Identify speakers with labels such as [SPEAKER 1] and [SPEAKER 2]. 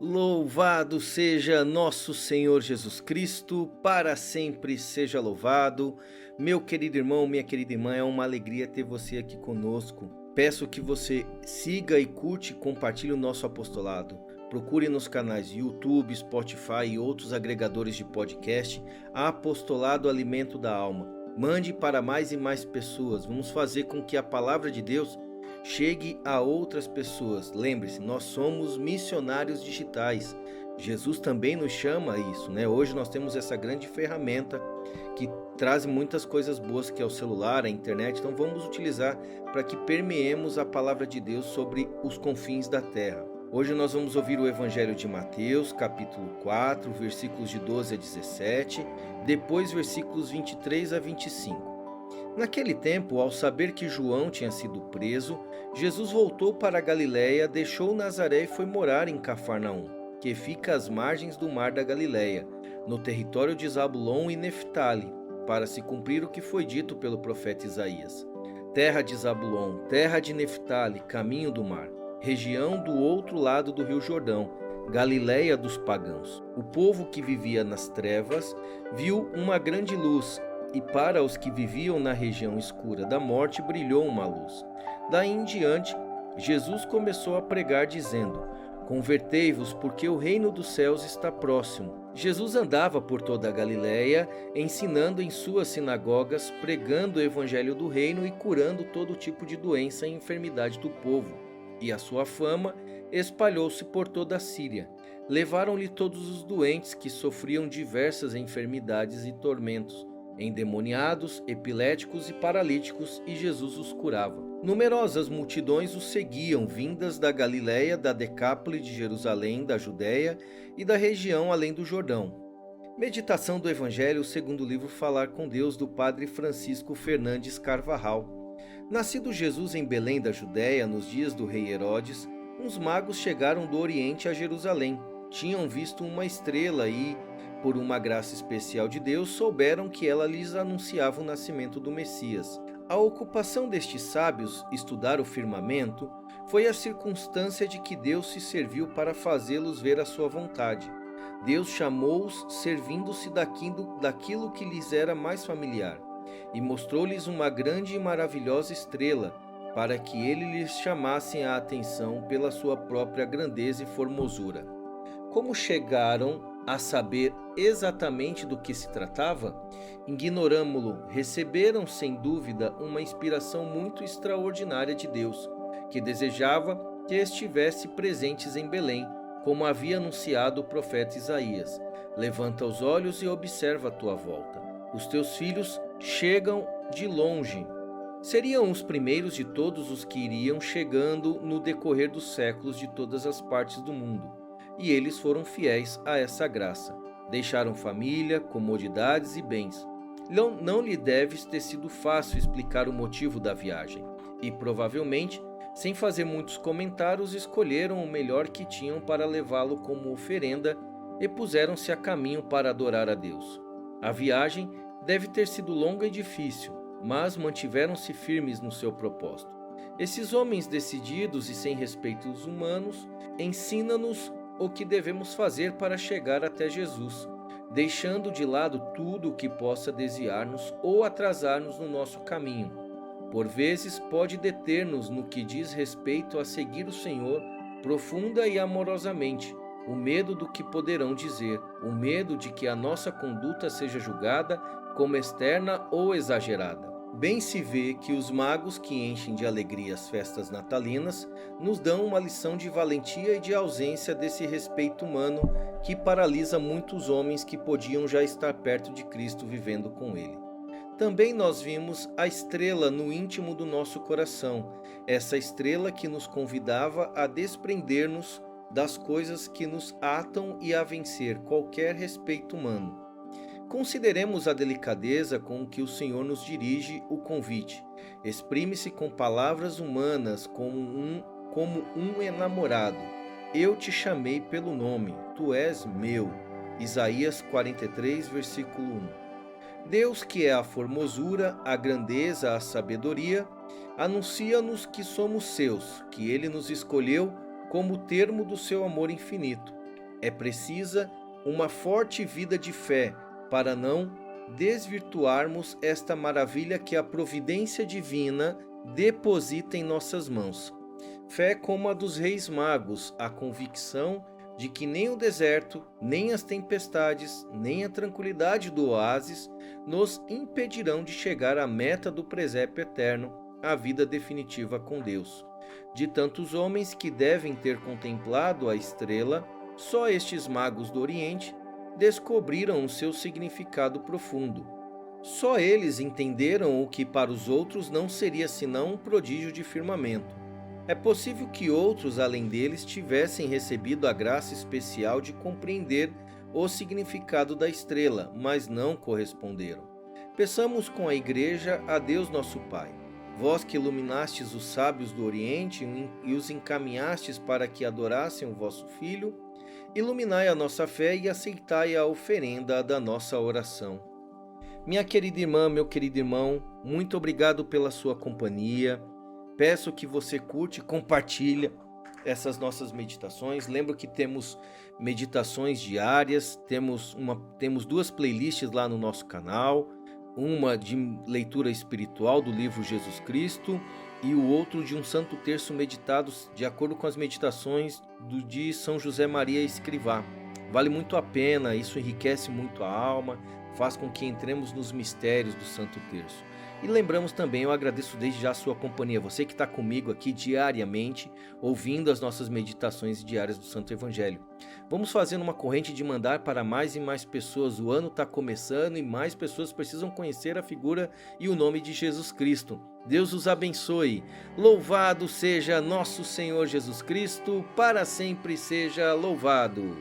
[SPEAKER 1] Louvado seja nosso Senhor Jesus Cristo, para sempre seja louvado. Meu querido irmão, minha querida irmã, é uma alegria ter você aqui conosco. Peço que você siga e curte e compartilhe o nosso apostolado. Procure nos canais YouTube, Spotify e outros agregadores de podcast Apostolado Alimento da Alma. Mande para mais e mais pessoas. Vamos fazer com que a palavra de Deus chegue a outras pessoas. Lembre-se, nós somos missionários digitais. Jesus também nos chama a isso, né? Hoje nós temos essa grande ferramenta que traz muitas coisas boas, que é o celular, a internet. Então vamos utilizar para que permeemos a palavra de Deus sobre os confins da terra. Hoje nós vamos ouvir o Evangelho de Mateus, capítulo 4, versículos de 12 a 17, depois versículos 23 a 25. Naquele tempo, ao saber que João tinha sido preso, Jesus voltou para a Galiléia, deixou Nazaré e foi morar em Cafarnaum, que fica às margens do mar da Galiléia, no território de Zabulon e Neftali, para se cumprir o que foi dito pelo profeta Isaías. Terra de Zabulon, terra de Neftali, caminho do mar, região do outro lado do rio Jordão, Galiléia dos pagãos. O povo que vivia nas trevas viu uma grande luz, e para os que viviam na região escura da morte brilhou uma luz. Daí em diante, Jesus começou a pregar dizendo: Convertei-vos, porque o reino dos céus está próximo. Jesus andava por toda a Galiléia, ensinando em suas sinagogas, pregando o evangelho do reino e curando todo tipo de doença e enfermidade do povo. E a sua fama espalhou-se por toda a Síria. Levaram-lhe todos os doentes que sofriam diversas enfermidades e tormentos, endemoniados, epiléticos e paralíticos, e Jesus os curava. Numerosas multidões os seguiam, vindas da Galiléia, da Decápole, de Jerusalém, da Judéia e da região além do Jordão. Meditação do Evangelho segundo o livro Falar com Deus, do padre Francisco Fernandes Carvajal. Nascido Jesus em Belém da Judéia, nos dias do rei Herodes, uns magos chegaram do Oriente a Jerusalém. Tinham visto uma estrela e, por uma graça especial de Deus, souberam que ela lhes anunciava o nascimento do Messias. A ocupação destes sábios, estudar o firmamento, foi a circunstância de que Deus se serviu para fazê-los ver a sua vontade. Deus chamou-os servindo-se daquilo que lhes era mais familiar, e mostrou-lhes uma grande e maravilhosa estrela, para que ele lhes chamassem a atenção pela sua própria grandeza e formosura. Como chegaram a saber exatamente do que se tratava? Ignoramo-lo. Receberam sem dúvida uma inspiração muito extraordinária de Deus, que desejava que estivesse presentes em Belém, como havia anunciado o profeta Isaías. Levanta os olhos e observa a tua volta. Os teus filhos chegam de longe. Seriam os primeiros de todos os que iriam chegando no decorrer dos séculos de todas as partes do mundo. E eles foram fiéis a essa graça. Deixaram família, comodidades e bens. Não lhe deve ter sido fácil explicar o motivo da viagem. E provavelmente, sem fazer muitos comentários, escolheram o melhor que tinham para levá-lo como oferenda e puseram-se a caminho para adorar a Deus. A viagem deve ter sido longa e difícil, mas mantiveram-se firmes no seu propósito. Esses homens decididos e sem respeitos humanos ensinam-nos o que devemos fazer para chegar até Jesus, deixando de lado tudo o que possa desviar-nos ou atrasar-nos no nosso caminho. Por vezes pode deter-nos no que diz respeito a seguir o Senhor profunda e amorosamente, o medo do que poderão dizer, o medo de que a nossa conduta seja julgada como externa ou exagerada. Bem se vê que os magos que enchem de alegria as festas natalinas nos dão uma lição de valentia e de ausência desse respeito humano que paralisa muitos homens que podiam já estar perto de Cristo vivendo com Ele. Também nós vimos a estrela no íntimo do nosso coração, essa estrela que nos convidava a desprender-nos das coisas que nos atam e a vencer qualquer respeito humano. Consideremos a delicadeza com que o Senhor nos dirige o convite. Exprime-se com palavras humanas como um enamorado. Eu te chamei pelo nome, tu és meu. Isaías 43, versículo 1. Deus, que é a formosura, a grandeza, a sabedoria, anuncia-nos que somos seus, que Ele nos escolheu como termo do seu amor infinito. É precisa uma forte vida de fé para não desvirtuarmos esta maravilha que a providência divina deposita em nossas mãos. Fé como a dos reis magos, a convicção de que nem o deserto, nem as tempestades, nem a tranquilidade do oásis nos impedirão de chegar à meta do presépio eterno, a vida definitiva com Deus. De tantos homens que devem ter contemplado a estrela, só estes magos do Oriente descobriram o seu significado profundo. Só eles entenderam o que para os outros não seria senão um prodígio de firmamento. É possível que outros, além deles, tivessem recebido a graça especial de compreender o significado da estrela, mas não corresponderam. Peçamos com a Igreja a Deus nosso Pai. Vós que iluminastes os sábios do Oriente e os encaminhastes para que adorassem o vosso Filho, iluminai a nossa fé e aceitai a oferenda da nossa oração. Minha querida irmã, meu querido irmão, muito obrigado pela sua companhia. Peço que você curte e compartilha essas nossas meditações. Lembro que temos meditações diárias, temos 2 playlists lá no nosso canal, uma de leitura espiritual do livro Jesus Cristo e o outro de um Santo Terço meditado de acordo com as meditações de São José Maria Escrivá. Vale muito a pena, isso enriquece muito a alma, faz com que entremos nos mistérios do Santo Terço. E lembramos também, eu agradeço desde já a sua companhia, você que está comigo aqui diariamente, ouvindo as nossas meditações diárias do Santo Evangelho. Vamos fazendo uma corrente de mandar para mais e mais pessoas. O ano está começando e mais pessoas precisam conhecer a figura e o nome de Jesus Cristo. Deus os abençoe. Louvado seja nosso Senhor Jesus Cristo, para sempre seja louvado.